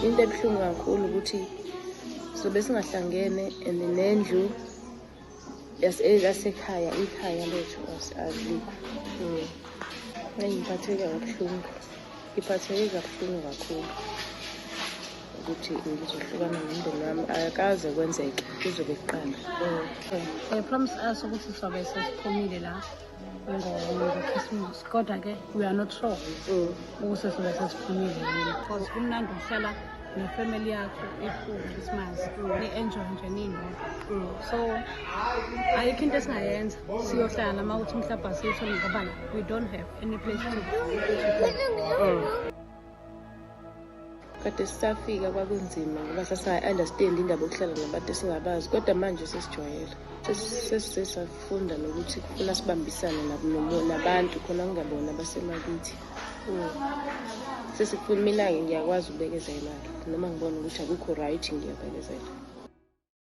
into ebuhlungu kakhulu ukuthi sobe singahlangene and nendlu yasekhaya ikhaya lethu alikho. Ngiphatheke kabuhlungu. Ngiphatheke kabuhlungu kakhulu ukuthi ngizohlukana nomndeni wami. Akaze kwenzeke kuzobe kuqala. Promise us ukuthi sobe sesiphumile la ngo-Christmas. Kodwa-ke we are not sure ukuthi sobe sesiphumile yini. Because kumnandi uhlala nefamily yakho Christmas ni-enjoy nje ninodwa. So ayikho into esingayenza siyohlala uma uthi mhlawumbe asiyitholi ngoba we don't have any place to go. Kade sisafika kwakunzima ngoba sasa-understand indaba yokuhlala nabantu esingabazi, kodwa manje sesijwayele. Sesisafunda nokuthi kufuna sibambisane nabantu khona kungabona abasemakithi. Sesifuna mina-ke ngiyakwazi ukubekezela noma ngibona ukuthi akukho right, ngiyabekezela.